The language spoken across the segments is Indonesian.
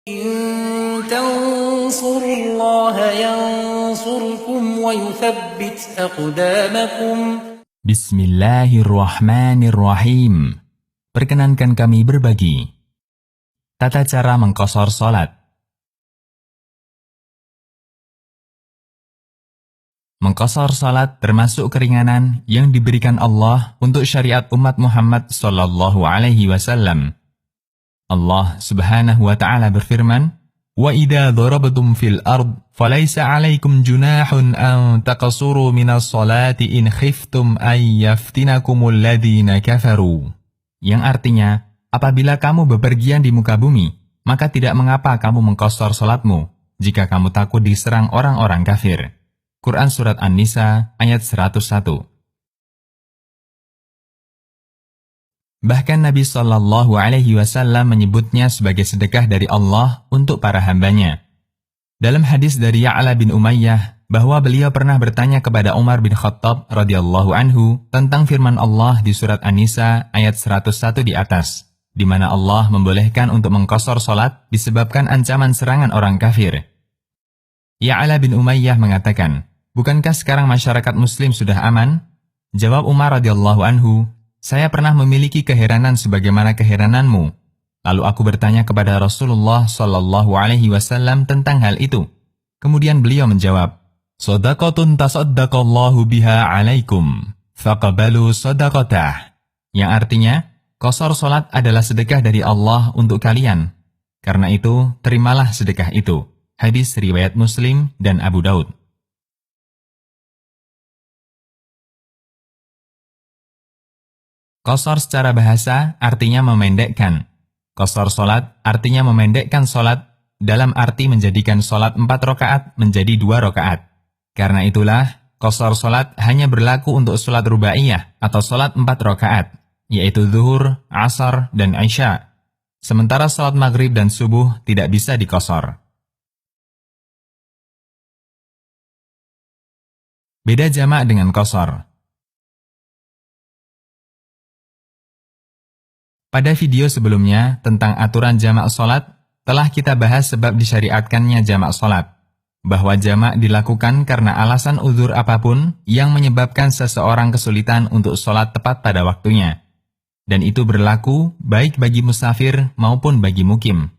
إن تنصروا الله ينصركم ويثبت أقدامكم. Bismillahirrahmanirrahim. Perkenankan kami berbagi tata cara mengqashar salat. Mengqashar salat termasuk keringanan yang diberikan Allah untuk syariat umat Muhammad sallallahu alaihi wasallam. Allah Subhanahu wa ta'ala berfirman, "Wa idza darabtum fil ard falaysa 'alaikum junahun an taqsuru minas salati in khiftum ay yaftinakumul ladzina kafaru." Yang artinya, apabila kamu bepergian di muka bumi, maka tidak mengapa kamu mengqashar salatmu jika kamu takut diserang orang-orang kafir. Quran Surat An-Nisa ayat 101. Bahkan Nabi Shallallahu Alaihi Wasallam menyebutnya sebagai sedekah dari Allah untuk para hambanya. Dalam hadis dari Ya'la bin Umayyah, bahwa beliau pernah bertanya kepada Umar bin Khattab radhiyallahu anhu tentang firman Allah di Surat An-Nisa ayat 101 di atas, di mana Allah membolehkan untuk mengqashar salat disebabkan ancaman serangan orang kafir. Ya'la bin Umayyah mengatakan, "Bukankah sekarang masyarakat muslim sudah aman?" Jawab Umar radhiyallahu anhu, "Saya pernah memiliki keheranan sebagaimana keherananmu." Lalu aku bertanya kepada Rasulullah sallallahu alaihi wasallam tentang hal itu. Kemudian beliau menjawab, "Shadaqatun tasaddaqallahu biha 'alaikum, faqbalu shadaqatah." Yang artinya, qashar salat adalah sedekah dari Allah untuk kalian. Karena itu, terimalah sedekah itu. Hadis riwayat Muslim dan Abu Daud. Qashar secara bahasa artinya memendekkan. Qashar salat artinya memendekkan salat dalam arti menjadikan salat 4 rakaat menjadi 2 rakaat. Karena itulah, qashar salat hanya berlaku untuk salat rubaiyah atau salat 4 rakaat, yaitu zuhur, asar, dan isya. Sementara salat maghrib dan subuh tidak bisa diqashar. Beda jamak dengan qashar. Pada video sebelumnya tentang aturan jamak salat, telah kita bahas sebab disyariatkannya jamak salat. Bahwa jamak dilakukan karena alasan uzur apapun yang menyebabkan seseorang kesulitan untuk salat tepat pada waktunya. Dan itu berlaku baik bagi musafir maupun bagi mukim.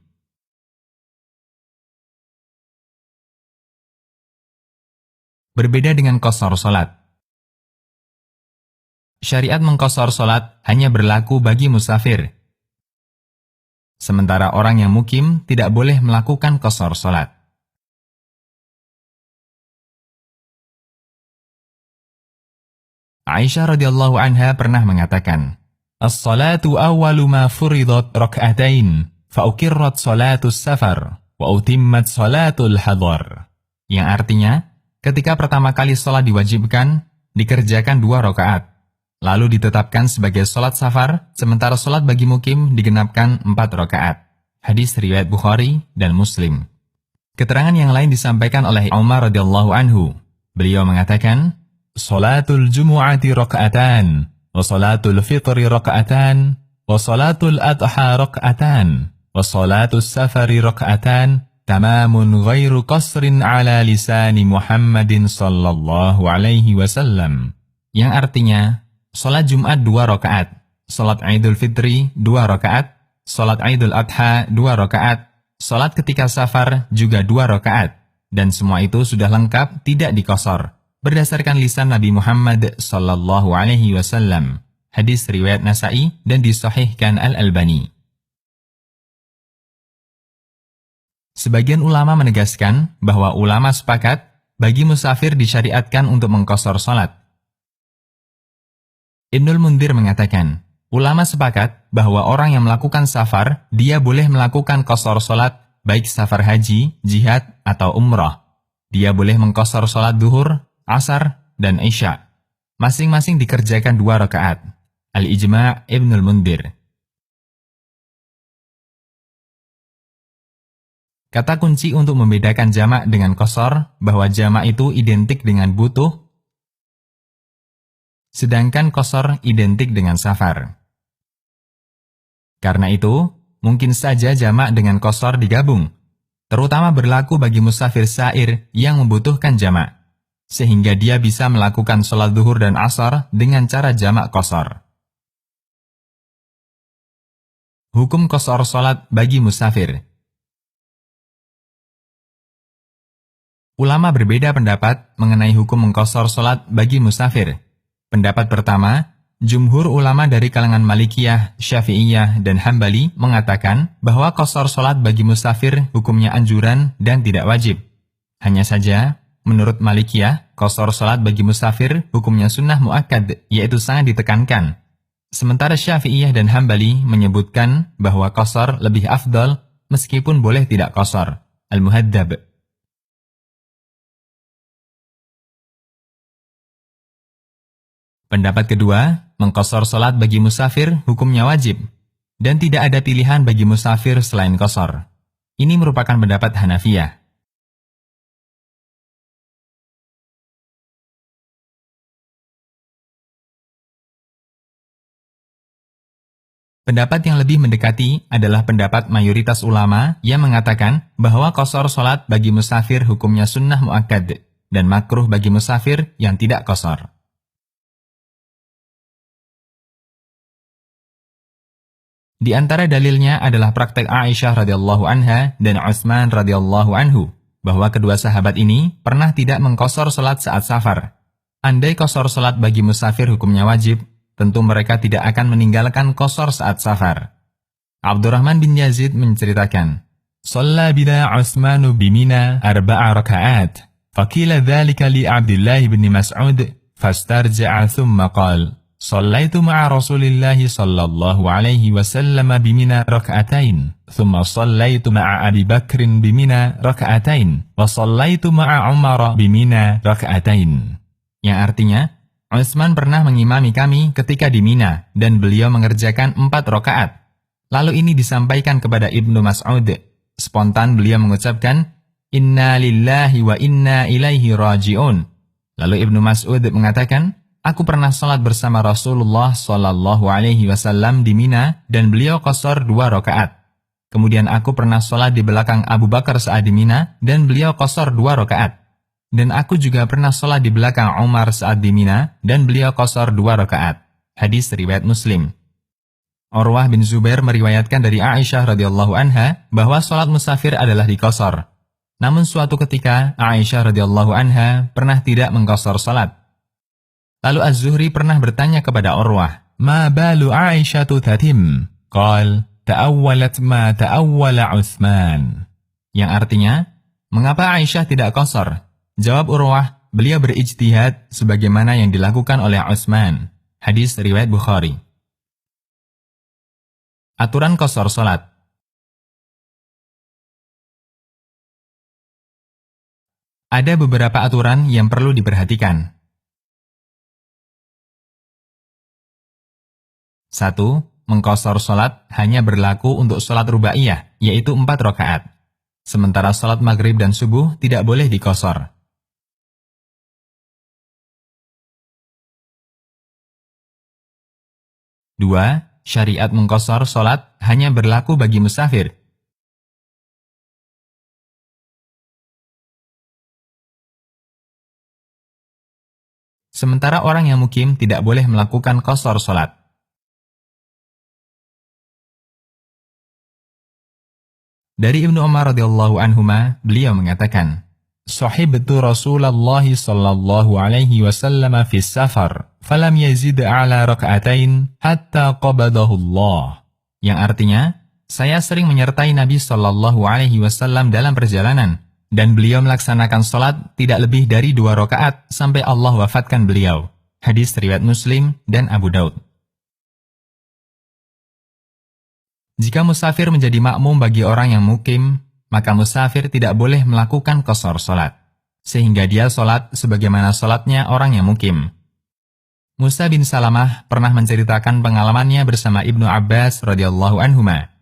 Berbeda dengan qashar salat. Syariat mengqashar salat hanya berlaku bagi musafir. Sementara orang yang mukim tidak boleh melakukan qashar salat. Aisyah radhiyallahu anha pernah mengatakan, "As-salatu awwalu ma furidat rak'atain, fa ukirrat salatus safar, wa utimmat salatul hadar." Yang artinya, ketika pertama kali salat diwajibkan, dikerjakan 2 rakaat. Lalu ditetapkan sebagai salat safar, sementara salat bagi mukim digenapkan 4 rakaat. Hadis riwayat Bukhari dan Muslim. Keterangan yang lain disampaikan oleh Umar radhiyallahu anhu. Beliau mengatakan, "Salatul jumu'ati raka'atan, wa salatul fitri raka'atan, wa salatul adha raka'atan, wa salatul safari raka'atan, tamamun ghairu qasrin ala lisani Muhammadin sallallahu alaihi wasallam." Yang artinya, salat Jumat 2 rakaat, salat Idul Fitri 2 rakaat, salat Idul Adha 2 rakaat, salat ketika safar juga 2 rakaat, dan semua itu sudah lengkap tidak diqashar, berdasarkan lisan Nabi Muhammad sallallahu alaihi wasallam. Hadis riwayat Nasa'i dan disahihkan Al-Albani. Sebagian ulama menegaskan bahwa ulama sepakat bagi musafir disyariatkan untuk mengqashar salat. Ibnul Mundhir mengatakan, ulama sepakat bahwa orang yang melakukan safar, dia boleh melakukan qashar salat baik safar haji, jihad, atau umrah. Dia boleh mengqashar salat zuhur, asar, dan isya. Masing-masing dikerjakan 2 rakaat. Al-Ijma' Ibnul Mundhir. Kata kunci untuk membedakan jamak dengan qashar, bahwa jamak itu identik dengan butuh, sedangkan qashar identik dengan safar. Karena itu, mungkin saja jamak dengan qashar digabung, terutama berlaku bagi musafir sa'ir yang membutuhkan jamak, sehingga dia bisa melakukan sholat zuhur dan asar dengan cara jamak qashar. Hukum qashar sholat bagi musafir. Ulama berbeda pendapat mengenai hukum mengqashar sholat bagi musafir. Pendapat pertama, jumhur ulama dari kalangan Malikiyah, Syafi'iyah, dan Hambali mengatakan bahwa qashar sholat bagi musafir hukumnya anjuran dan tidak wajib. Hanya saja, menurut Malikiyah, qashar sholat bagi musafir hukumnya sunnah muakkad, yaitu sangat ditekankan. Sementara Syafi'iyah dan Hambali menyebutkan bahwa qashar lebih afdal meskipun boleh tidak qashar. Al-Muhaddab. Pendapat kedua, mengqashar sholat bagi musafir hukumnya wajib, dan tidak ada pilihan bagi musafir selain qashar. Ini merupakan pendapat Hanafiyah. Pendapat yang lebih mendekati adalah pendapat mayoritas ulama yang mengatakan bahwa qashar sholat bagi musafir hukumnya sunnah muakkad, dan makruh bagi musafir yang tidak qashar. Di antara dalilnya adalah praktek Aisyah radhiyallahu anha dan Utsman radhiyallahu anhu, bahwa kedua sahabat ini pernah tidak mengqashar salat saat safar. Andai qashar salat bagi musafir hukumnya wajib, tentu mereka tidak akan meninggalkan qashar saat safar. Abdurrahman bin Yazid menceritakan, "Shalla bina Utsmanu bimina 4 raka'at, faqila dzalika li Abdullah bin Mas'ud, fastarja'a thumma qala, صليت مع رسول الله صلى الله عليه وسلم بمنى ركعتين ثم صليت مع أبي بكر بمنى ركعتين وصليت مع عمر بمنى ركعتين. Yang artinya, Utsman pernah mengimami kami ketika di Mina dan beliau mengerjakan 4 rakaat. Lalu ini disampaikan kepada Ibnu Mas'ud. Spontan beliau mengucapkan, "Inna lillahi wa inna ilaihi raji'un." Lalu Ibnu Mas'ud mengatakan, "Aku pernah salat bersama Rasulullah Shallallahu Alaihi Wasallam di Mina dan beliau qashar 2 rakaat. Kemudian aku pernah salat di belakang Abu Bakar saat di Mina dan beliau qashar 2 rakaat. Dan aku juga pernah salat di belakang Umar saat di Mina dan beliau qashar 2 rakaat." Hadis riwayat Muslim. Urwah bin Zubair meriwayatkan dari Aisyah radhiyallahu anha bahwa salat musafir adalah diqashar. Namun suatu ketika Aisyah radhiyallahu anha pernah tidak mengqashar salat. Lalu Az-Zuhri pernah bertanya kepada Urwah, "Ma balu Aisyatu tatim?" Qal, "Ta'awwalat ma ta'awwala Utsman." Yang artinya, mengapa Aisyah tidak qashar? Jawab Urwah, beliau berijtihad sebagaimana yang dilakukan oleh Utsman. Hadis riwayat Bukhari. Aturan qashar salat. Ada beberapa aturan yang perlu diperhatikan. 1. Mengqashar salat hanya berlaku untuk salat rubaiyah, yaitu 4 rakaat. Sementara salat maghrib dan subuh tidak boleh diqashar. 2. Syariat mengqashar salat hanya berlaku bagi musafir. Sementara orang yang mukim tidak boleh melakukan qashar salat. Dari Ibnu Umar radhiyallahu anhuma, beliau mengatakan, "Sahibtu Rasulullah sallallahu alaihi wasallam fi safar, falam yazid ala raka'atain hatta qabadahu Allah." Yang artinya, saya sering menyertai Nabi sallallahu alaihi wasallam dalam perjalanan, dan beliau melaksanakan salat tidak lebih dari 2 rakaat sampai Allah wafatkan beliau. Hadis riwayat Muslim dan Abu Daud. Jika musafir menjadi makmum bagi orang yang mukim, maka musafir tidak boleh melakukan qashar salat, sehingga dia salat sebagaimana salatnya orang yang mukim. Musa bin Salamah pernah menceritakan pengalamannya bersama Ibnu Abbas radhiyallahu anhuma.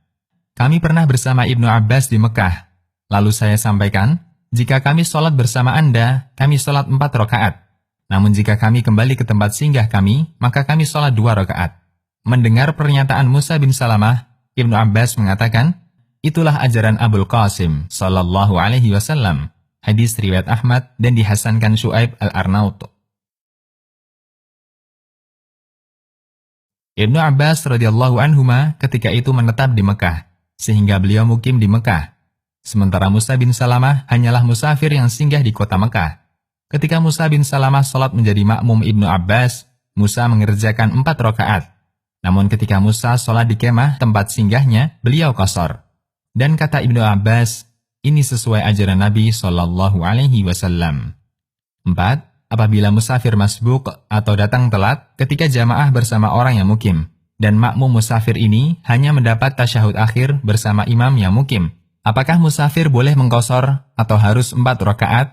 "Kami pernah bersama Ibnu Abbas di Mekah. Lalu saya sampaikan, jika kami salat bersama Anda, kami salat 4 rakaat. Namun jika kami kembali ke tempat singgah kami, maka kami salat 2 rakaat." Mendengar pernyataan Musa bin Salamah, Ibnu Abbas mengatakan, itulah ajaran Abul Qasim sallallahu alaihi wasallam. Hadis riwayat Ahmad dan dihasankan Syuaib al-Arnaut. Ibnu Abbas radhiyallahu anhuma ketika itu menetap di Mekah, sehingga beliau mukim di Mekah. Sementara Musa bin Salamah hanyalah musafir yang singgah di kota Mekah. Ketika Musa bin Salamah salat menjadi makmum Ibnu Abbas, Musa mengerjakan 4 rakaat. Namun ketika Musa salat di kemah tempat singgahnya, beliau qashar. Dan kata Ibnu Abbas, ini sesuai ajaran Nabi sallallahu alaihi wasallam. 4. Apabila musafir masbuk atau datang telat ketika jamaah bersama orang yang mukim, dan makmum musafir ini hanya mendapat tasyahud akhir bersama imam yang mukim, apakah musafir boleh mengqashar atau harus 4 rakaat?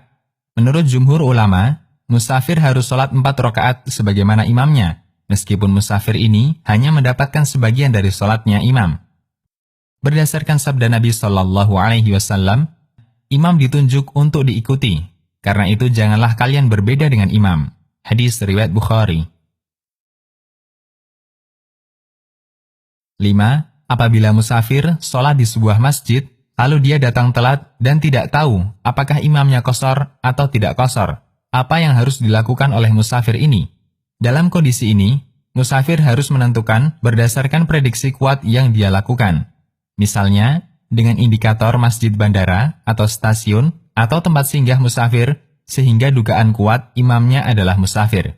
Menurut jumhur ulama, musafir harus sholat 4 rakaat sebagaimana imamnya, meskipun musafir ini hanya mendapatkan sebagian dari sholatnya imam. Berdasarkan sabda Nabi Shallallahu Alaihi Wasallam, imam ditunjuk untuk diikuti. Karena itu janganlah kalian berbeda dengan imam. Hadis riwayat Bukhari. 5. Apabila musafir sholat di sebuah masjid, lalu dia datang telat dan tidak tahu apakah imamnya qashar atau tidak qashar, apa yang harus dilakukan oleh musafir ini? Dalam kondisi ini, musafir harus menentukan berdasarkan prediksi kuat yang dia lakukan. Misalnya, dengan indikator masjid bandara atau stasiun atau tempat singgah musafir, sehingga dugaan kuat imamnya adalah musafir.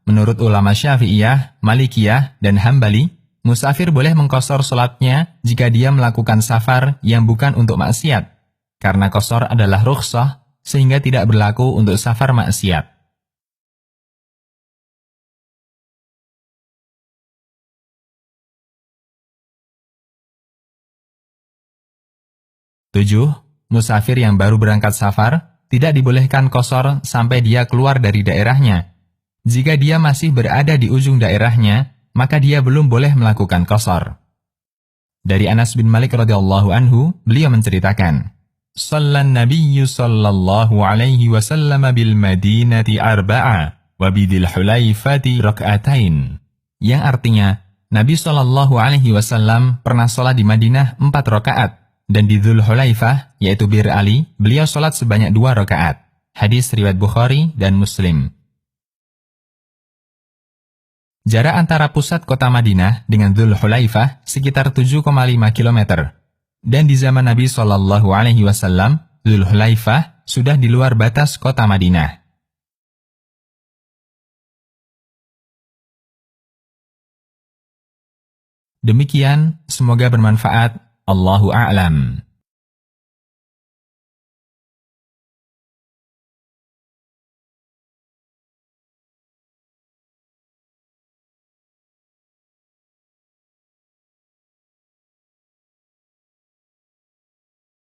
Menurut ulama Syafi'iyah, Malikiyah, dan Hambali, musafir boleh mengqashar sholatnya jika dia melakukan safar yang bukan untuk maksiat, karena qashar adalah rukhsah, sehingga tidak berlaku untuk safar maksiat. Musafir yang baru berangkat safar tidak dibolehkan qashar sampai dia keluar dari daerahnya. Jika dia masih berada di ujung daerahnya, maka dia belum boleh melakukan qashar. Dari Anas bin Malik radhiyallahu anhu, beliau menceritakan, "Shallan Nabiyyu sallallahu alaihi wasallam bil Madinati arba'a wa bidil Hulaifati rak'atain." Yang artinya, Nabi sallallahu alaihi wasallam pernah salat di Madinah 4 rakaat. Dan di Dzul Hulaifah, yaitu Bir Ali, beliau sholat sebanyak 2 rakaat. Hadis riwayat Bukhari dan Muslim. Jarak antara pusat kota Madinah dengan Dzul Hulaifah sekitar 7,5 km. Dan di zaman Nabi Shallallahu Alaihi Wasallam, Dzul Hulaifah sudah di luar batas kota Madinah. Demikian, semoga bermanfaat. Allahu a'lam.